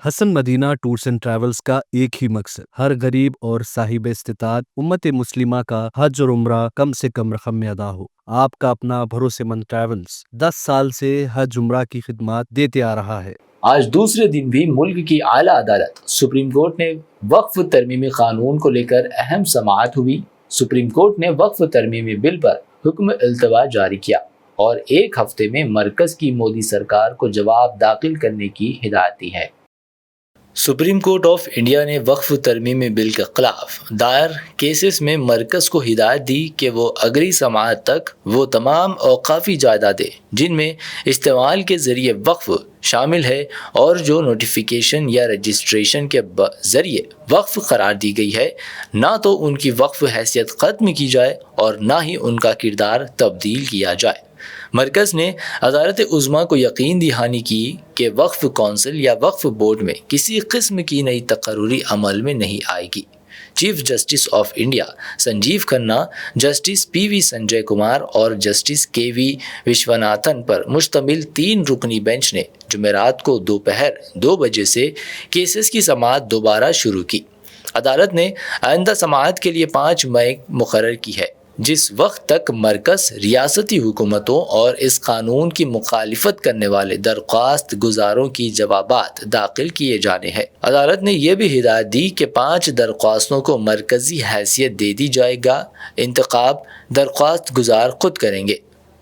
Hasan Madina tours and travels کا ایک ہی مقصد ہر غریب اور صاحب استطاعت امت مسلمہ کا حج اور عمرہ کم سے کم رقم میں ادا ہو۔ آپ کا اپنا بھروسے مند ٹریولز 10 سال سے حج عمرہ کی خدمات دیتے آ رہا ہے۔ آج دوسرے دن بھی ملک کی اعلیٰ عدالت سپریم کورٹ نے وقف ترمیمی قانون کو لے کر اہم سماعت ہوئی۔ سپریم کورٹ نے وقف ترمیمی بل پر حکم التوا جاری کیا اور ایک ہفتے میں مرکز کی مودی سرکار کو جواب داخل کرنے کی ہدایت دی ہے۔ سپریم کورٹ آف انڈیا نے وقف ترمیمی بل کے خلاف دائر کیسز میں مرکز کو ہدایت دی کہ وہ اگلی سماعت تک وہ تمام اوقافی جائیدادیں جن میں استعمال کے ذریعے وقف شامل ہے اور جو نوٹیفیکیشن یا رجسٹریشن کے ذریعے وقف قرار دی گئی ہے، نہ تو ان کی وقف حیثیت ختم کی جائے اور نہ ہی ان کا کردار تبدیل کیا جائے۔ مرکز نے عدالت عظمیٰ کو یقین دہانی کی کہ وقف کونسل یا وقف بورڈ میں کسی قسم کی نئی تقرری عمل میں نہیں آئے گی۔ Chief justice of India Sanjiv Khanna, justice P V Sanjay Kumar اور جسٹس کے وی وشوناتھن پر مشتمل 3 رکنی بینچ نے جمعرات کو دوپہر 2 بجے سے کیسز کی سماعت دوبارہ شروع کی۔ عدالت نے آئندہ سماعت کے لیے 5 مئی مقرر کی ہے، جس وقت تک مرکز ریاستی حکومتوں اور اس قانون کی مخالفت کرنے والے درخواست گزاروں کی جوابات داخل کیے جانے ہیں۔ عدالت نے یہ بھی ہدایت دی کہ 5 درخواستوں کو مرکزی حیثیت دے دی جائے گا، انتخاب درخواست گزار خود کریں گے۔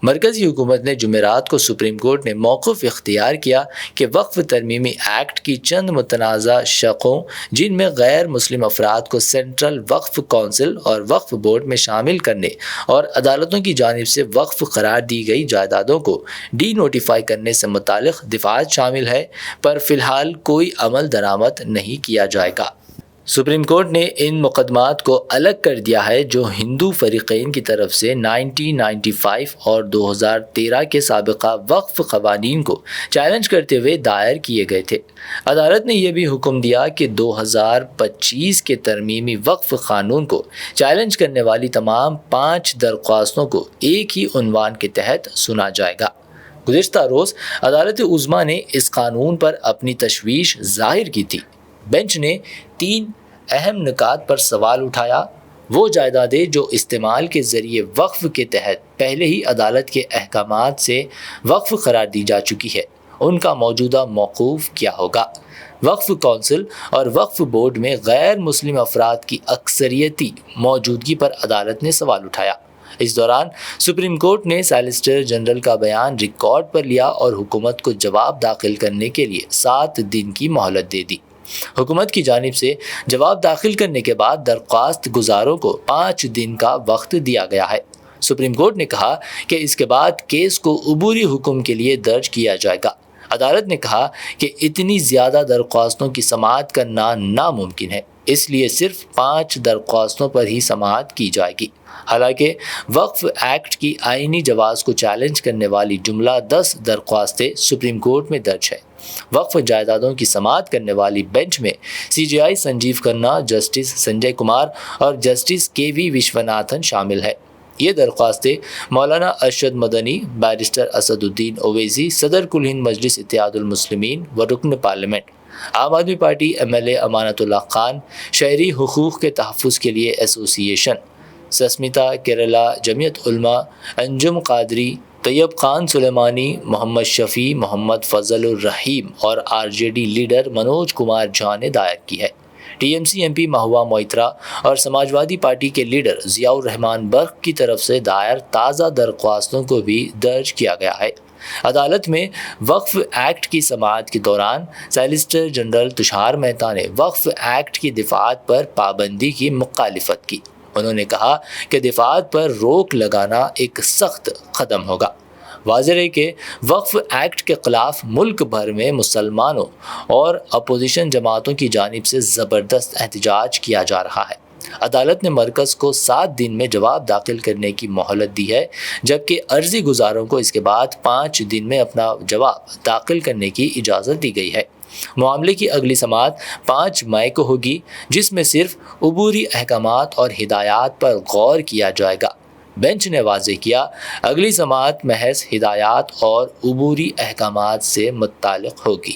مرکزی حکومت نے جمعرات کو سپریم کورٹ نے موقف اختیار کیا کہ وقف ترمیمی ایکٹ کی چند متنازع شقوں، جن میں غیر مسلم افراد کو سینٹرل وقف کونسل اور وقف بورڈ میں شامل کرنے اور عدالتوں کی جانب سے وقف قرار دی گئی جائیدادوں کو ڈی نوٹیفائی کرنے سے متعلق دفعات شامل ہے، پر فی الحال کوئی عمل درآمد نہیں کیا جائے گا۔ سپریم کورٹ نے ان مقدمات کو الگ کر دیا ہے جو ہندو فریقین کی طرف سے 1995 اور 2013 کے سابقہ وقف قوانین کو چیلنج کرتے ہوئے دائر کیے گئے تھے۔ عدالت نے یہ بھی حکم دیا کہ 2025 کے ترمیمی وقف قانون کو چیلنج کرنے والی تمام 5 درخواستوں کو ایک ہی عنوان کے تحت سنا جائے گا۔ گزشتہ روز عدالت عظمیٰ نے اس قانون پر اپنی تشویش ظاہر کی تھی۔ بینچ نے 3 اہم نکات پر سوال اٹھایا۔ وہ جائیدادیں جو استعمال کے ذریعے وقف کے تحت پہلے ہی عدالت کے احکامات سے وقف قرار دی جا چکی ہے، ان کا موجودہ موقوف کیا ہوگا۔ وقف کونسل اور وقف بورڈ میں غیر مسلم افراد کی اکثریتی موجودگی پر عدالت نے سوال اٹھایا۔ اس دوران سپریم کورٹ نے سالیسیٹر جنرل کا بیان ریکارڈ پر لیا اور حکومت کو جواب داخل کرنے کے لیے 7 دن کی مہلت دے دی۔ حکومت کی جانب سے جواب داخل کرنے کے بعد درخواست گزاروں کو 5 دن کا وقت دیا گیا ہے۔ سپریم کورٹ نے کہا کہ اس کے بعد کیس کو عبوری حکم کے لیے درج کیا جائے گا۔ عدالت نے کہا کہ اتنی زیادہ درخواستوں کی سماعت کرنا ناممکن ہے، اس لیے صرف 5 درخواستوں پر ہی سماعت کی جائے گی۔ حالانکہ وقف ایکٹ کی آئینی جواز کو چیلنج کرنے والی جملہ 10 درخواستیں سپریم کورٹ میں درج ہے۔ وقف جائیدادوں کی سماعت کرنے والی بینچ میں سی جے آئی سنجیو کھنہ، جسٹس سنجے کمار اور جسٹس کے وی وشوناتھن شامل ہیں۔ یہ درخواستیں مولانا ارشد مدنی، بیرسٹر اسد الدین اویسی، صدر کل ہند مجلس اتحاد المسلمین و رکن پارلیمنٹ، عام آدمی پارٹی MLA امانت اللہ خان، شہری حقوق کے تحفظ کے لیے ایسوسی ایشن، سسمیتا کیرلا جمعیت علماء، انجم قادری، طیب خان سلیمانی، محمد شفیع، محمد فضل الرحیم اور RJD لیڈر منوج کمار جھا نے دائر کی ہے۔ TMC MP مہوا موئترا اور سماجوادی پارٹی کے لیڈر ضیاء الرحمان برق کی طرف سے دائر تازہ درخواستوں کو بھی درج کیا گیا ہے۔ عدالت میں وقف ایکٹ کی سماعت کے دوران سالیسیٹر جنرل تشار مہتا نے وقف ایکٹ کی دفعات پر پابندی کی مخالفت کی۔ انہوں نے کہا کہ دفعات پر روک لگانا ایک سخت قدم ہوگا۔ واضح ہے کہ وقف ایکٹ کے خلاف ملک بھر میں مسلمانوں اور اپوزیشن جماعتوں کی جانب سے زبردست احتجاج کیا جا رہا ہے۔ عدالت نے مرکز کو 7 دن میں جواب داخل کرنے کی مہلت دی ہے، جبکہ عرضی گزاروں کو اس کے بعد 5 دن میں اپنا جواب داخل کرنے کی اجازت دی گئی ہے۔ معاملے کی اگلی سماعت 5 مئی کو ہوگی، جس میں صرف عبوری احکامات اور ہدایات پر غور کیا جائے گا۔ بینچ نے واضح کیا، اگلی سماعت محض ہدایات اور عبوری احکامات سے متعلق ہوگی۔